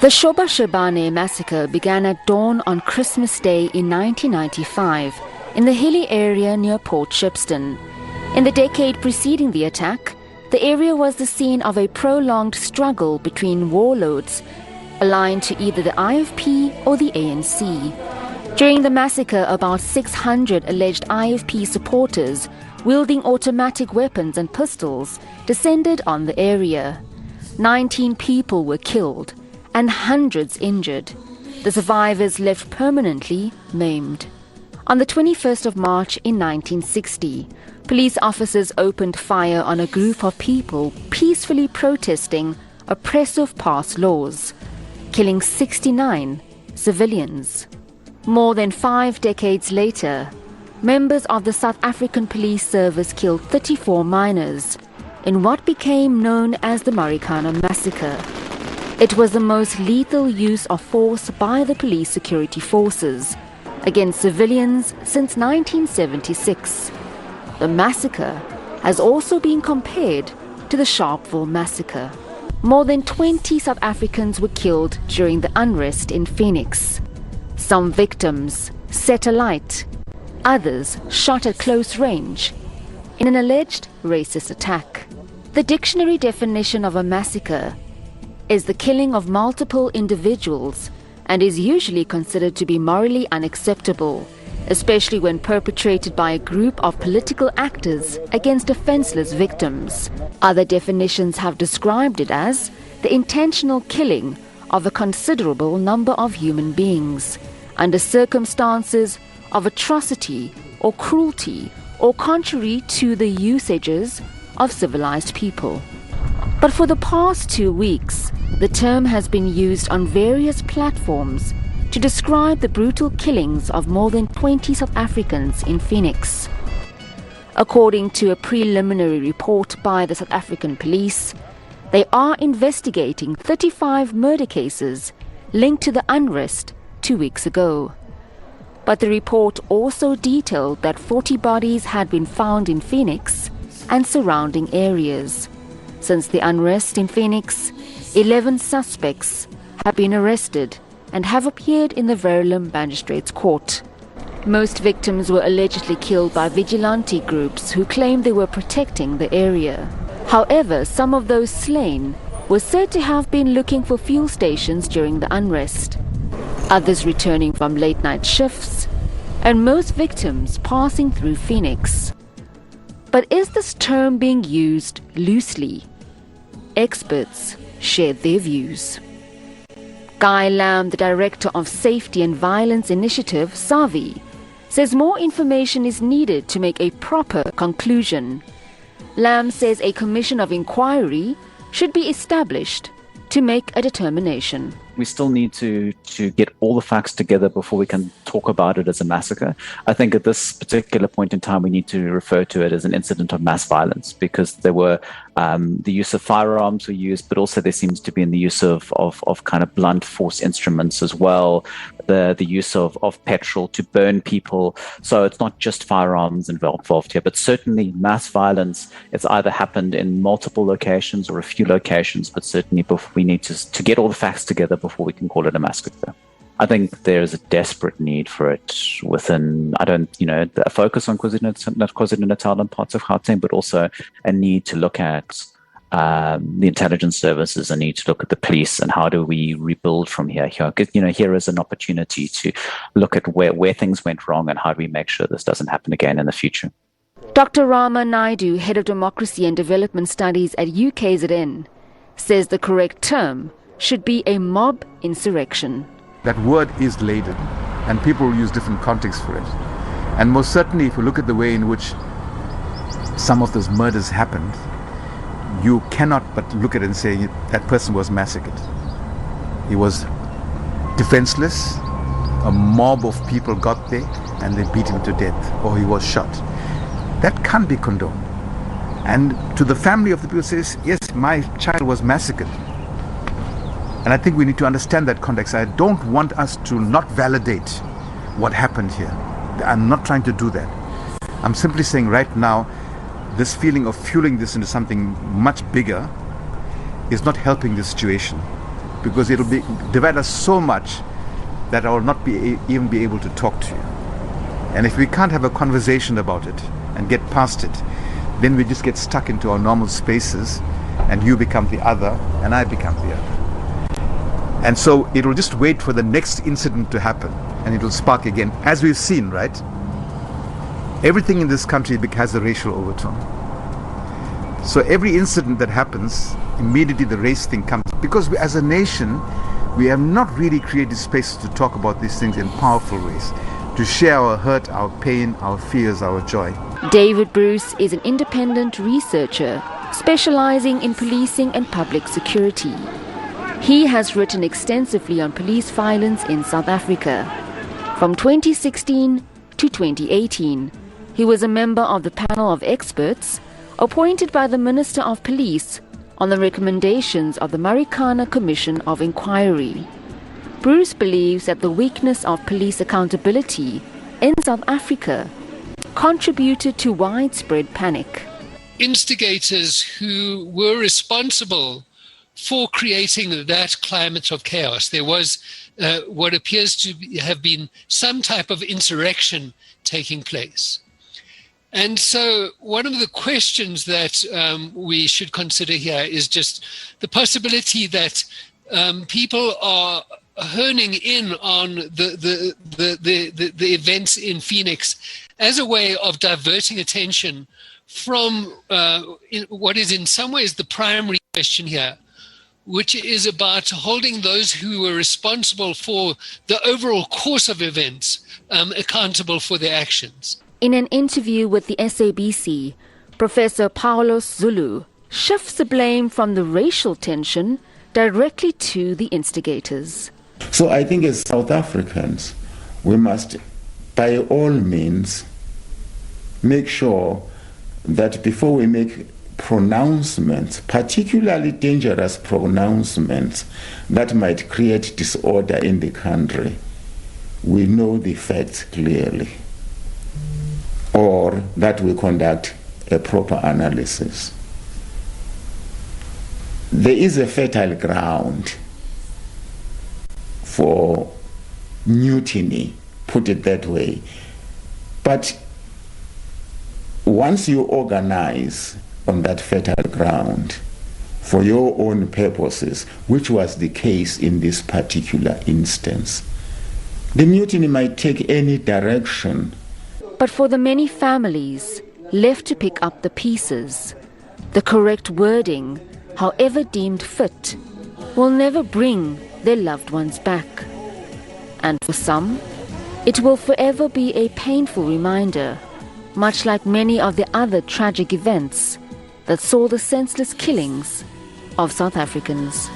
The Shoba Shebane massacre began at dawn on Christmas Day in 1995 in the hilly area near Port Shepstone. In the decade preceding the attack, the area was the scene of a prolonged struggle between warlords aligned to either the IFP or the ANC. During the massacre, about 600 alleged IFP supporters wielding automatic weapons and pistols descended on the area. 19 people were killed and hundreds injured. The survivors left permanently maimed. On the 21st of March in 1960, police officers opened fire on a group of people peacefully protesting oppressive past laws, killing 69 civilians. More than 5 decades later, members of the South African Police Service killed 34 minors in what became known as the Marikana Massacre. It was the most lethal use of force by the police security forces against civilians since 1976. The massacre has also been compared to the Sharpeville Massacre. More than 20 South Africans were killed during the unrest in Phoenix. Some victims set alight, others shot at close range in an alleged racist attack. The dictionary definition of a massacre is the killing of multiple individuals and is usually considered to be morally unacceptable, especially when perpetrated by a group of political actors against defenseless victims. Other definitions have described it as the intentional killing of a considerable number of human beings under circumstances of atrocity or cruelty or contrary to the usages of civilized people. But for the past 2 weeks, the term has been used on various platforms to describe the brutal killings of more than 20 South Africans in Phoenix. According to a preliminary report by the South African police, they are investigating 35 murder cases linked to the unrest 2 weeks ago. But the report also detailed that 40 bodies had been found in Phoenix and surrounding areas. Since the unrest in Phoenix, 11 suspects have been arrested and have appeared in the Verulam Magistrates Court. Most victims were allegedly killed by vigilante groups who claimed they were protecting the area. However, some of those slain were said to have been looking for fuel stations during the unrest, others returning from late-night shifts, and most victims passing through Phoenix. But is this term being used loosely? Experts shared their views. Guy Lamb, the Director of Safety and Violence Initiative, SAVI, says more information is needed to make a proper conclusion. Lamb says a commission of inquiry should be established to make a determination. We still need to get all the facts together before we can talk about it as a massacre. I think at this particular point in time, we need to refer to it as an incident of mass violence, because there were the use of firearms were used, but also there seems to be in the use of kind of blunt force instruments as well, the use of petrol to burn people. So it's not just firearms involved here, but certainly mass violence. It's either happened in multiple locations or a few locations, but certainly we need to get all the facts together before we can call it a massacre. I think there is a desperate need for it within, a focus on KwaZulu-Natal and parts of Gauteng, but also a need to look at the intelligence services, a need to look at the police, and how do we rebuild from here. Here is an opportunity to look at where things went wrong and how do we make sure this doesn't happen again in the future. Dr. Rama Naidu, Head of Democracy and Development Studies at UKZN, says the correct term should be a mob insurrection. That word is laden, and people use different contexts for it. And most certainly, if you look at the way in which some of those murders happened, you cannot but look at it and say that person was massacred. He was defenseless. A mob of people got there and they beat him to death, or he was shot. That can't be condoned. And to the family of the people says, yes, my child was massacred. And I think we need to understand that context. I don't want us to not validate what happened here. I'm not trying to do that. I'm simply saying right now, this feeling of fueling this into something much bigger is not helping the situation. because it'll divide us so much that I will not even be able to talk to you. And if we can't have a conversation about it and get past it, then we just get stuck into our normal spaces, and you become the other and I become the other. And so it will just wait for the next incident to happen, and it will spark again, as we've seen, right? Everything in this country has a racial overtone. So every incident that happens, immediately the race thing comes, because as a nation, we have not really created spaces to talk about these things in powerful ways, to share our hurt, our pain, our fears, our joy. David Bruce is an independent researcher specializing in policing and public security. He has written extensively on police violence in South Africa. From 2016 to 2018, he was a member of the panel of experts appointed by the Minister of Police on the recommendations of the Marikana Commission of Inquiry. Bruce believes that the weakness of police accountability in South Africa contributed to widespread panic. Instigators who were responsible for creating that climate of chaos. There was what appears to have been some type of insurrection taking place. And so one of the questions that we should consider here is just the possibility that people are honing in on the events in Phoenix as a way of diverting attention from what is in some ways the primary question here, which is about holding those who were responsible for the overall course of events accountable for their actions. In an interview with the SABC, Professor Paulos Zulu shifts the blame from the racial tension directly to the instigators. So I think as South Africans, we must, by all means, make sure that before we make pronouncements, particularly dangerous pronouncements that might create disorder in the country, we know the facts clearly, or that we conduct a proper analysis. There is a fertile ground for mutiny, put it that way. But once you organize on that fertile ground for your own purposes, which was the case in this particular instance, the mutiny might take any direction. But for the many families left to pick up the pieces, the correct wording, however deemed fit, will never bring their loved ones back. And for some, it will forever be a painful reminder, much like many of the other tragic events that saw the senseless killings of South Africans.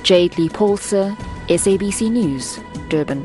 Jayed-Leigh Paulse, SABC News, Durban.